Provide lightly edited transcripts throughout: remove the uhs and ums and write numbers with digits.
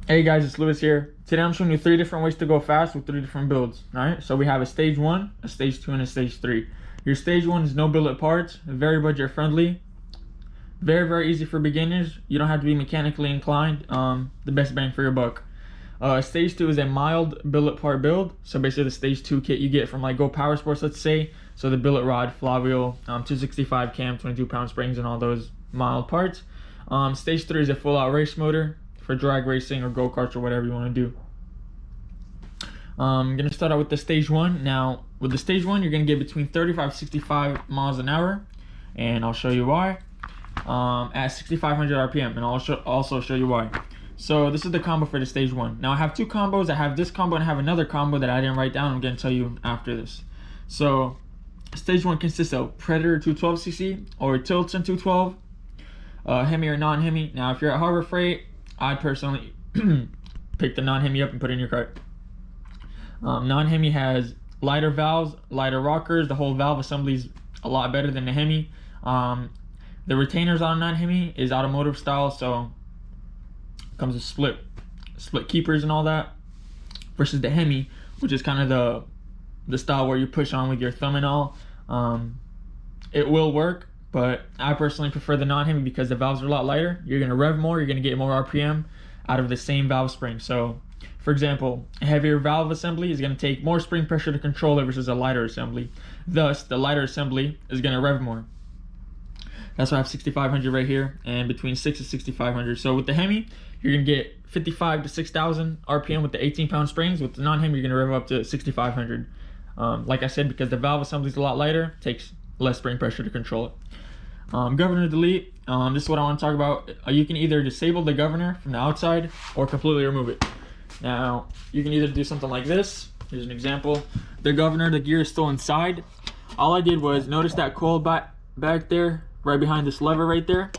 Hey guys, it's Lewis here. Today I'm showing you 3 different ways to go fast with 3 different builds. Alright, so we have a stage 1, a stage 2, and a stage 3. Your stage 1 is no billet parts, very budget friendly, very easy for beginners. You don't have to be mechanically inclined, the best bang for your buck. Stage 2 is a mild billet part build. So basically the stage 2 kit you get from like Go Power Sports, let's say. So the billet rod, flywheel, 265 cam, 22 pound springs, and all those mild parts. Stage 3 is a full out race motor for drag racing or go-karts or whatever you want to do. I'm gonna start out with the stage 1. Now with the stage 1 you're gonna get between 35 to 65 miles an hour, and I'll show you why, at 6500 rpm, and I'll also show you why. So this is the combo for the stage 1. Now I have 2 combos. I have this combo and I have another combo that I didn't write down. I'm gonna tell you after this. So stage 1 consists of Predator 212cc or Tilton 212, Hemi or non-Hemi. Now if you're at Harbor Freight, I personally pick the non-Hemi up and put it in your cart. Non-Hemi has lighter valves, lighter rockers. The whole valve assembly is a lot better than the Hemi. The retainers on a non-Hemi is automotive style, so it comes with split keepers and all that. Versus the Hemi, which is kind of the style where you push on with your thumb and all. It will work, but I personally prefer the non-Hemi because the valves are a lot lighter. You're gonna rev more, you're gonna get more RPM out of the same valve spring. So for example, a heavier valve assembly is gonna take more spring pressure to control it versus a lighter assembly. Thus, the lighter assembly is gonna rev more. That's why I have 6500 right here, and between 6 and 6500. So with the Hemi, you're gonna get 55 to 6000 RPM with the 18 pound springs. With the non-Hemi, you're gonna rev up to 6500. Like I said, because the valve assembly is a lot lighter, takes less spring pressure to control it. Governor delete, this is what I want to talk about. You can either disable the governor from the outside or completely remove it. Now you can either do something like this. Here's an example. The governor, the gear is still inside. All I did was notice that coil back there, right behind this lever right there.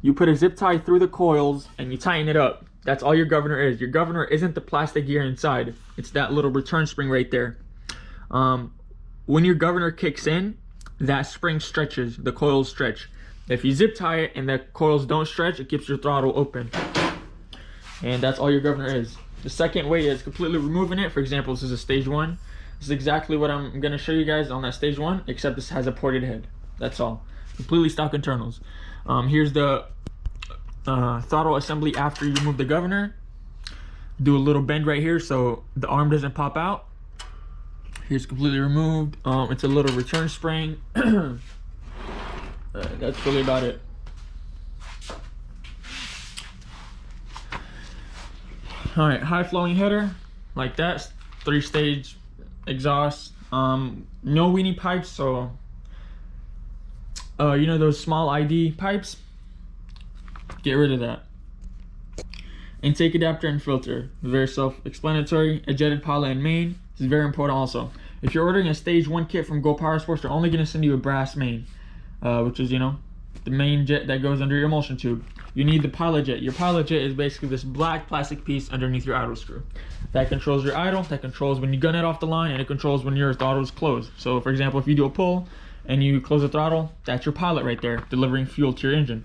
You put a zip tie through the coils and you tighten it up. That's all your governor is. Your governor isn't the plastic gear inside, it's that little return spring right there. When your governor kicks in, that spring stretches, the coils stretch. If you zip tie it and the coils don't stretch, it keeps your throttle open. And that's all your governor is. The second way is completely removing it. For example, this is a stage 1. This is exactly what I'm gonna show you guys on that stage 1, except this has a ported head. That's all. Completely stock internals. Here's the throttle assembly after you remove the governor. Do a little bend right here so the arm doesn't pop out. Here's completely removed. It's a little return spring. That's really about it. All right, high flowing header like that. 3-stage exhaust. No weenie pipes, so you know those small ID pipes? Get rid of that. Intake adapter and filter, very self-explanatory. A jetted pilot and main. This is very important also. If you're ordering a stage 1 kit from Go Power Sports, they're only going to send you a brass main, which is, you know, the main jet that goes under your emulsion tube. You need the pilot jet. Your pilot jet is basically this black plastic piece underneath your idle screw. That controls your idle, that controls when you gun it off the line, and it controls when your throttle is closed. So for example, if you do a pull and you close the throttle, that's your pilot right there, delivering fuel to your engine.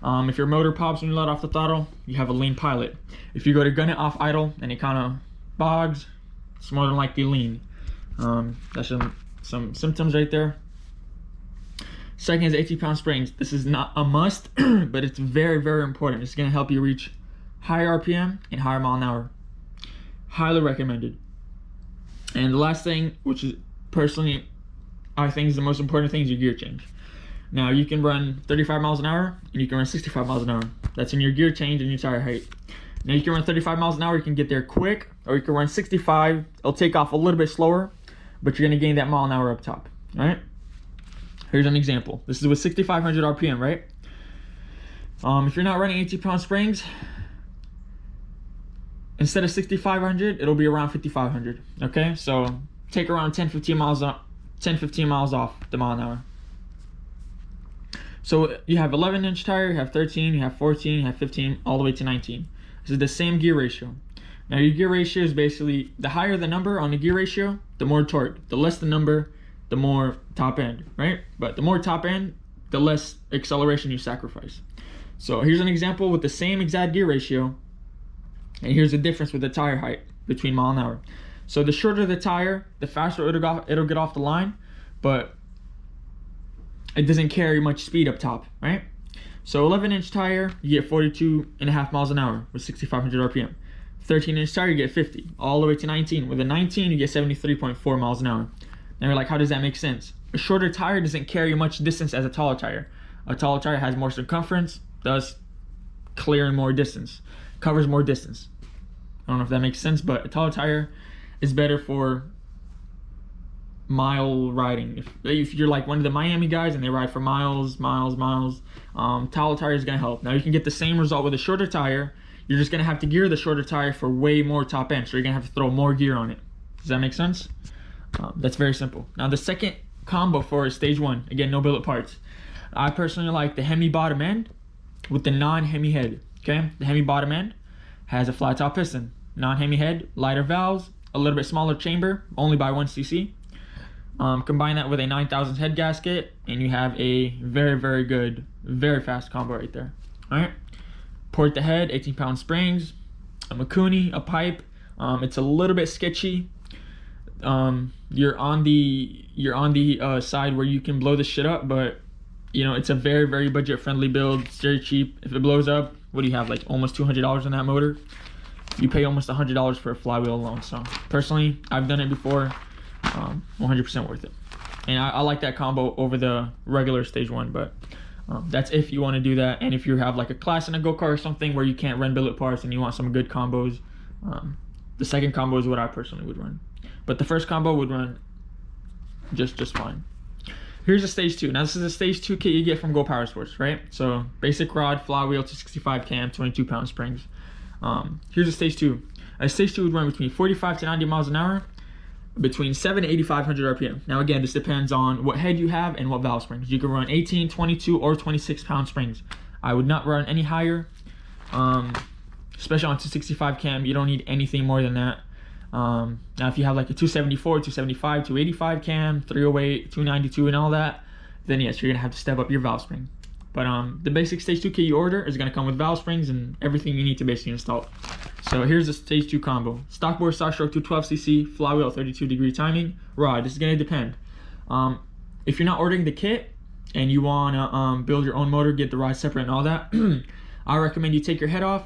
If your motor pops when you let off the throttle, you have a lean pilot. If you go to gun it off idle and it kind of bogs, it's more than likely lean. That's some symptoms right there. Second is 18 pound springs. This is not a must, but it's very important. It's going to help you reach higher RPM and higher mile an hour. Highly recommended. And the last thing, which is personally I think is the most important thing, is your gear change. Now you can run 35 miles an hour and you can run 65 miles an hour. That's in your gear change and your tire height. Now you can run 35 miles an hour, you can get there quick, or you can run 65. It'll take off a little bit slower, but you're gonna gain that mile an hour up top. All right. Here's an example. This is with 6,500 RPM, right? If you're not running 18 pound springs, instead of 6,500, it'll be around 5,500. Okay, so take around 10-15 miles up, 10-15 miles off the mile an hour. So you have 11-inch tire, you have 13, you have 14, you have 15, all the way to 19. This is the same gear ratio. Now your gear ratio is basically, the higher the number on the gear ratio, the more torque. The less the number, the more top end, right? But the more top end, the less acceleration you sacrifice. So here's an example with the same exact gear ratio. And here's the difference with the tire height between mile an hour. So the shorter the tire, the faster it'll get off the line, but it doesn't carry much speed up top, right? So 11-inch tire, you get 42.5 miles an hour with 6,500 RPM. 13-inch tire, you get 50, all the way to 19. With a 19, you get 73.4 miles an hour. Now you're like, how does that make sense? A shorter tire doesn't carry much distance as a taller tire. A taller tire has more circumference, thus clearing more distance, covers more distance. I don't know if that makes sense, but a taller tire is better for mile riding. If you're like one of the Miami guys and they ride for miles, taller tire is gonna help. Now you can get the same result with a shorter tire. You're just gonna have to gear the shorter tire for way more top end, so you're gonna have to throw more gear on it. Does that make sense? That's very simple. Now the second combo for stage 1, again, no billet parts. I personally like the Hemi bottom end with the non-Hemi head. Okay, the Hemi bottom end has a flat top piston, non-Hemi head, lighter valves, a little bit smaller chamber, only by 1 cc. Combine that with a 9,000 head gasket, and you have a very, very good, very fast combo right there. All right, port the head, 18-pound springs, a Mikuni, a pipe. It's a little bit sketchy. You're on the side where you can blow this shit up, but you know, it's a very, very budget friendly build. It's very cheap. If it blows up, what do you have, like almost $200 on that motor? You pay almost $100 for a flywheel alone. So personally, I've done it before. 100% worth it. And I like that combo over the regular stage 1, but that's if you want to do that. And if you have like a class in a go-kart or something where you can't run billet parts and you want some good combos, the second combo is what I personally would run. But the first combo would run just fine. Here's a stage 2. Now this is a stage 2 kit you get from Go Power Sports, right? So basic rod, flywheel, 265 cam, 22-pound springs. Here's a stage 2. A stage 2 would run between 45 to 90 miles an hour, between 7 to 8,500 RPM. Now again, this depends on what head you have and what valve springs. You can run 18, 22, or 26-pound springs. I would not run any higher, especially on 265 cam. You don't need anything more than that. Now if you have like a 274, 275, 285 cam, 308, 292 and all that, then yes, you're gonna have to step up your valve spring. But the basic stage 2 kit you order is gonna come with valve springs and everything you need to basically install it. So here's the stage 2 combo. Stock bore, stock stroke, 212cc, flywheel, 32-degree timing, rod. This is gonna depend. If you're not ordering the kit and you wanna build your own motor, get the rod separate and all that, I recommend you take your head off,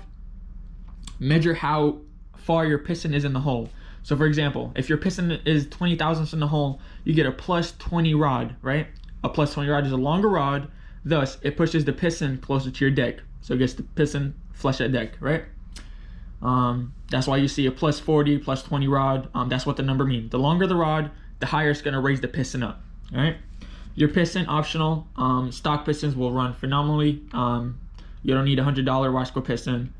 measure how far your piston is in the hole. So for example, if your piston is 20 thousandths in the hole, you get a plus 20 rod, right? A plus 20 rod is a longer rod, thus it pushes the piston closer to your deck. So it gets the piston flush at deck, right? That's why you see a plus 40, plus 20 rod. That's what the number means. The longer the rod, the higher it's gonna raise the piston up, all right? Your piston, optional. Stock pistons will run phenomenally. You don't need a $100 Wasco piston.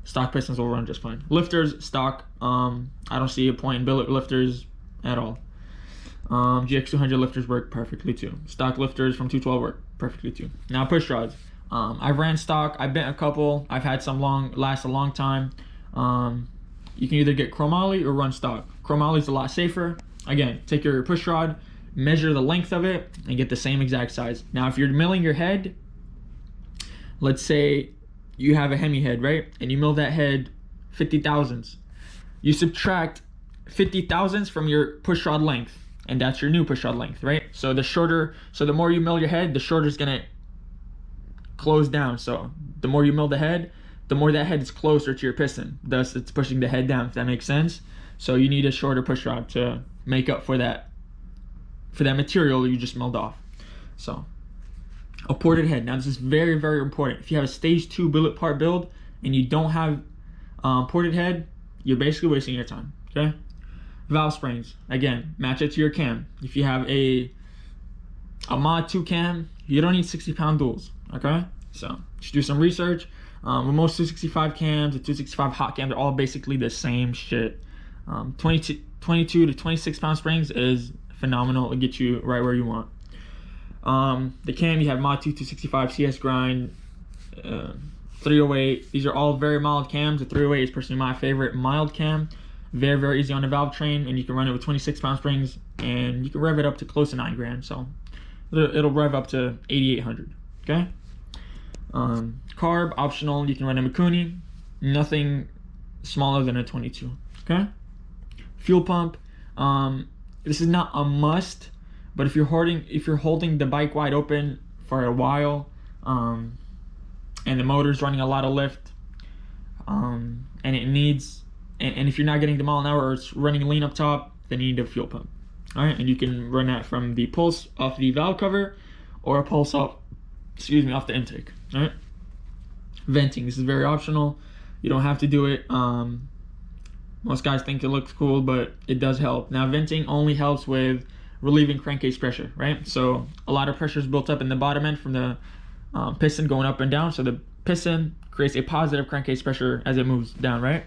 Stock pistons will run just fine. Lifters, stock. I don't see a point in billet lifters at all. GX200 lifters work perfectly too. Stock lifters from 212 work perfectly too. Now push rods. I've ran stock. I've bent a couple. I've had some last a long time. You can either get chromoly or run stock. Chromoly is a lot safer. Again, take your push rod, measure the length of it, and get the same exact size. Now, if you're milling your head, let's say you have a Hemi head, right? And you mill that head 50 thousandths. You subtract 50 thousandths from your push rod length, and that's your new push rod length, right? So the more you mill your head, the shorter it's gonna close down. So the more you mill the head, the more that head is closer to your piston. Thus, it's pushing the head down, if that makes sense. So you need a shorter push rod to make up for that material you just milled off. So a ported head. Now this is very, very important. If you have a stage 2 billet part build and you don't have ported head, you're basically wasting your time, okay? Valve springs, again, match it to your cam. If you have a mod 2 cam, you don't need 60-pound duals, okay? So just do some research. With most 265 cams, the 265 hot cams are all basically the same shit. 22 to 26-pound springs is phenomenal. It'll get you right where you want. The cam, you have mod 2 265 CS grind, 308. These are all very mild cams. The 308 is personally my favorite mild cam. Very, very easy on the valve train, and you can run it with 26-pound springs, and you can rev it up to close to 9 grand. So it'll rev up to 8,800. Okay. Carb optional. You can run a Mikuni. Nothing smaller than a 22. Okay. Fuel pump. This is not a must, but if you're holding the bike wide open for a while, and the motor's running a lot of lift, and it needs, and if you're not getting the mile an hour or it's running lean up top, then you need a fuel pump. All right, and you can run that from the pulse off the valve cover, or a pulse off, off the intake. All right. Venting. This is very optional. You don't have to do it. Most guys think it looks cool, but it does help. Now, venting only helps with relieving crankcase pressure, right? So a lot of pressure is built up in the bottom end from the piston going up and down. So the piston creates a positive crankcase pressure as it moves down, right?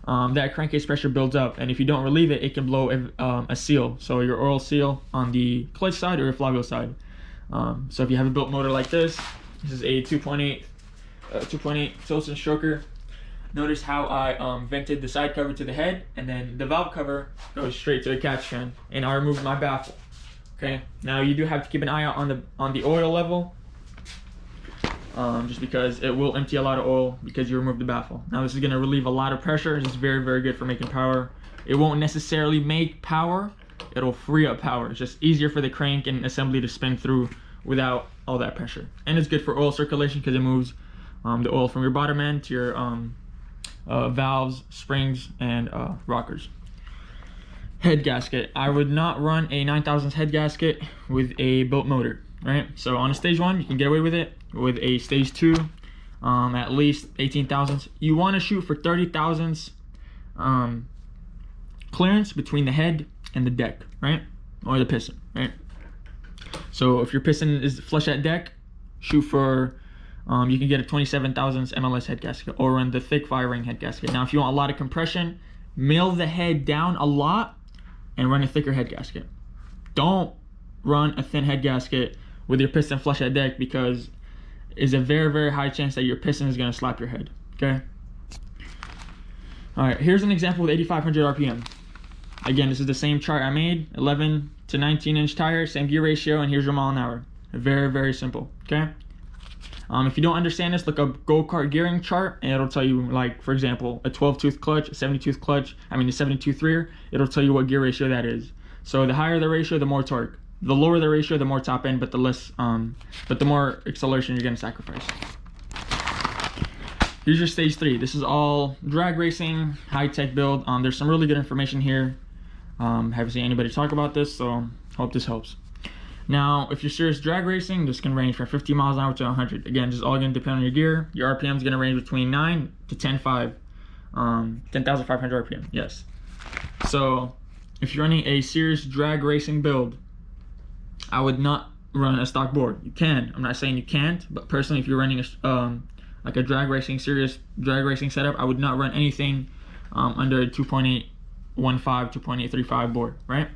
That crankcase pressure builds up, and if you don't relieve it, it can blow a seal. So your oil seal on the clutch side or your flywheel side. So if you have a built motor like this is a 2.8 Tilson stroker. Notice how I vented the side cover to the head, and then the valve cover goes straight to the catch can, and I removed my baffle. Okay, now you do have to keep an eye out on the oil level, just because it will empty a lot of oil because you removed the baffle. Now this is going to relieve a lot of pressure. It's very, very good for making power. It won't necessarily make power, it'll free up power. It's just easier for the crank and assembly to spin through without all that pressure. And it's good for oil circulation because it moves the oil from your bottom end to your valves, springs, and rockers. Head gasket. I would not run a 9,000 head gasket with a built motor, right? So on a stage 1, you can get away with it. With a stage 2, at least 18,000. You want to shoot for 30,000 clearance between the head and the deck, right? Or the piston, right? So if your piston is flush at deck, shoot for you can get a 27,000 MLS head gasket, or run the thick 5-ring head gasket. Now, if you want a lot of compression, mill the head down a lot and run a thicker head gasket. Don't run a thin head gasket with your piston flush at deck, because it's a very, very high chance that your piston is going to slap your head. Okay. All right. Here's an example with 8,500 RPM. Again, this is the same chart I made. 11 to 19-inch tire, same gear ratio, and here's your mile an hour. Very, very simple. Okay. If you don't understand this, look up go-kart gearing chart, and it'll tell you, like, for example, a 12-tooth clutch, a 70-tooth clutch, a 70-tooth rear. It'll tell you what gear ratio that is. So the higher the ratio, the more torque. The lower the ratio, the more top end, but the less, but the more acceleration you're gonna sacrifice. Here's your stage 3. This is all drag racing, high-tech build. There's some really good information here. Haven't seen anybody talk about this, so hope this helps. Now, if you're serious drag racing, this can range from 50 miles an hour to 100. Again, just all going to depend on your gear. Your RPM is going to range between 9 to 10,500 RPM. Yes. So, if you're running a serious drag racing build, I would not run a stock board. You can. I'm not saying you can't, but personally, if you're running a like a serious drag racing setup, I would not run anything under a 2.815, 2.835 board, right?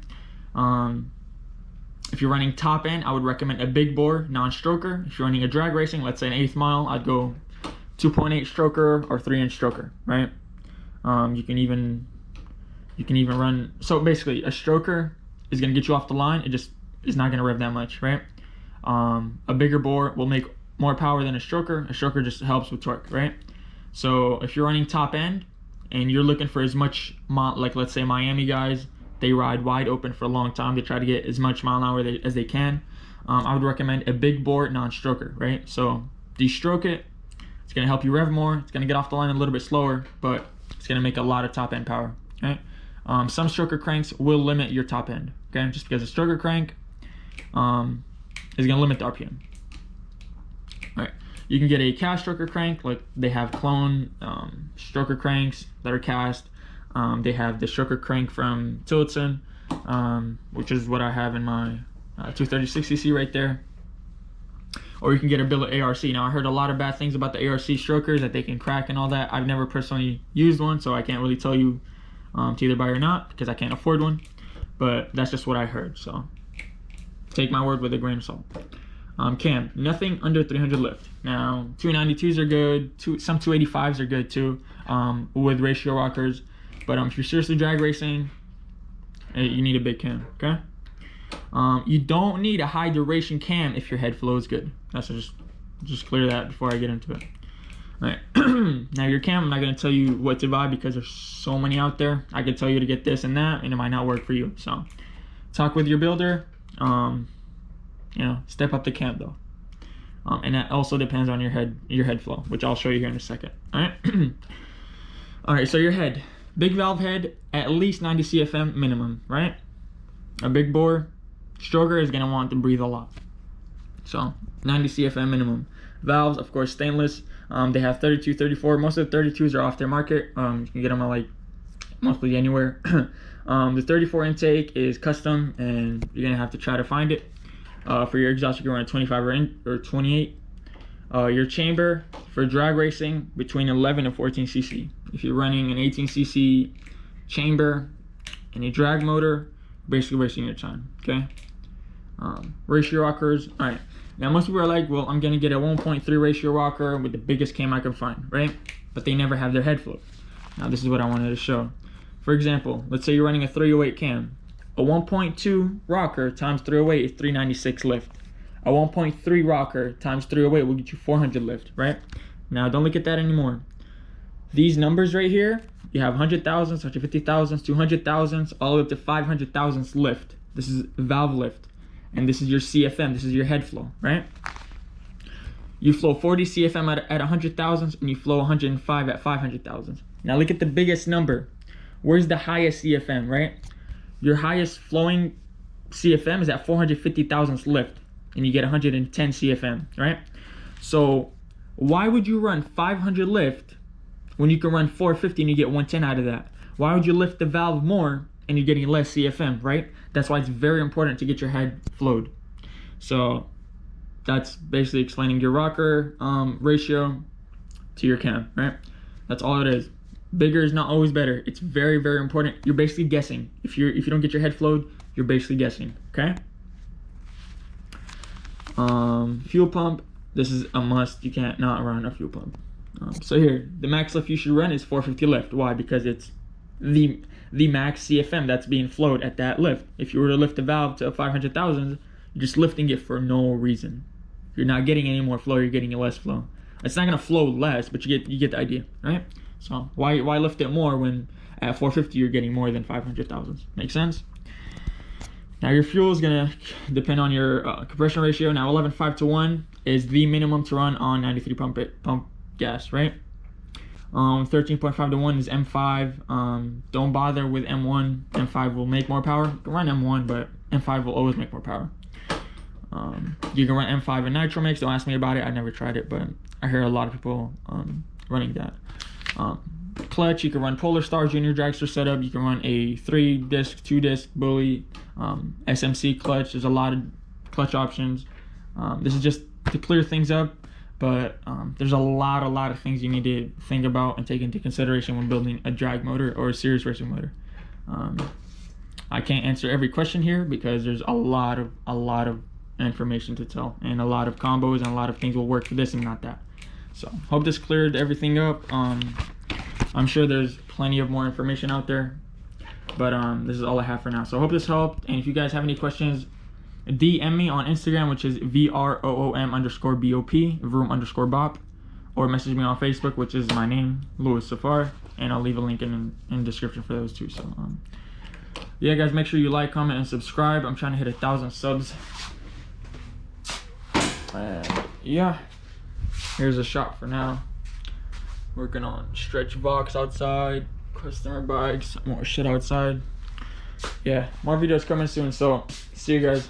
If you're running top end, I would recommend a big bore, non-stroker. If you're running a drag racing, let's say an 1/8 mile, I'd go 2.8 stroker or 3-inch stroker, right? You can even run, so basically a stroker is gonna get you off the line. It just is not gonna rev that much, right? A bigger bore will make more power than a stroker. A stroker just helps with torque, right? So if you're running top end and you're looking for as much, like let's say Miami guys, they ride wide open for a long time. They try to get as much mile an hour as they can. I would recommend a big bore non-stroker, right? So de-stroke it. It's gonna help you rev more. It's gonna get off the line a little bit slower, but it's gonna make a lot of top end power, right? Some stroker cranks will limit your top end, okay? Just because a stroker crank is gonna limit the RPM. All right, you can get a cast stroker crank, like they have clone stroker cranks that are cast. They have the stroker crank from Tilson, which is what I have in my 236cc right there. Or you can get a billet ARC. Now, I heard a lot of bad things about the ARC strokers, that they can crack and all that. I've never personally used one, so I can't really tell you to either buy or not, because I can't afford one. But that's just what I heard, so take my word with a grain of salt. Cam, nothing under 300 lift. Now, 292s are good. Some 285s are good too, with ratio rockers. But if you're seriously drag racing, you need a big cam, okay? You don't need a high duration cam if your head flow is good. That's just clear that before I get into it. All right. Now your cam, I'm not gonna tell you what to buy because there's so many out there. I could tell you to get this and that, and it might not work for you. So talk with your builder. You know, step up the cam though. And that also depends on your head flow, which I'll show you here in a second. All right. All right. So your head, big valve head, at least 90 CFM minimum, right? A big bore stroker is gonna want to breathe a lot. So 90 CFM minimum. Valves, of course, stainless. They have 32, 34. Most of the 32s are off their market. You can get them at like mostly anywhere. The 34 intake is custom, and you're gonna have to try to find it. For your exhaust, you can run a 25 or 28. Your chamber for drag racing between 11 and 14 cc. If you're running an 18 cc chamber and a drag motor, basically wasting your time. Okay. Ratio rockers. All right. Now most people are like, well, I'm gonna get a 1.3 ratio rocker with the biggest cam I can find, right? But they never have their head float. Now this is what I wanted to show. For example, let's say you're running a 308 cam. A 1.2 rocker times 308 is 396 lift. A 1.3 rocker times 308 will get you 400 lift, right? Now don't look at that anymore. These numbers right here, you have 100,000s, 150,000s, 200,000s, all the way up to 500,000s lift. This is valve lift. And this is your CFM, this is your head flow, right? You flow 40 CFM at 100,000s, and you flow 105 at 500,000s. Now look at the biggest number. Where's the highest CFM, right? Your highest flowing CFM is at 450,000s lift, and you get 110 CFM, right? So why would you run 500 lift when you can run 450 and you get 110 out of that? Why would you lift the valve more and you're getting less CFM, right? That's why it's very important to get your head flowed. So that's basically explaining your rocker ratio to your cam, right? That's all it is. Bigger is not always better. It's very, very important. You're basically guessing. If you don't get your head flowed, you're basically guessing, okay? Fuel pump, this is a must. You can't not run a fuel pump. So here, the max lift you should run is 450 lift. Why? Because it's the max CFM that's being flowed at that lift. If you were to lift the valve to 500,000, you're just lifting it for no reason. You're not getting any more flow, you're getting less flow. It's not gonna flow less, but you get the idea, right? So why lift it more when at 450 you're getting more than 500,000? Make sense? Now your fuel is gonna depend on your compression ratio. Now 11.5:1 is the minimum to run on 93 pump gas, right? 13.5:1 is M5. Don't bother with M1. M5 will make more power. You can run M1, but M5 will always make more power. You can run M5 in nitro mix. Don't ask me about it. I never tried it, but I hear a lot of people running that. Clutch, you can run Polar Star Junior dragster setup. You can run a 3-disc, 2-disc Bully, SMC clutch. There's a lot of clutch options. This is just to clear things up. But there's a lot of things you need to think about and take into consideration when building a drag motor or a serious racing motor. I can't answer every question here because there's a lot of information to tell, and a lot of combos and a lot of things will work for this and not that. So hope this cleared everything up. I'm sure there's plenty of more information out there, but this is all I have for now. So I hope this helped, and if you guys have any questions, DM me on Instagram, which is VROOM_BOP, vroom_bop, or message me on Facebook, which is my name, Louis Safar, and I'll leave a link in the description for those too. So yeah guys, make sure you like, comment, and subscribe. I'm trying to hit 1,000 subs. Yeah, here's a shot for now. Working on stretch box outside, customer bikes, more shit outside. Yeah, more videos coming soon, so see you guys.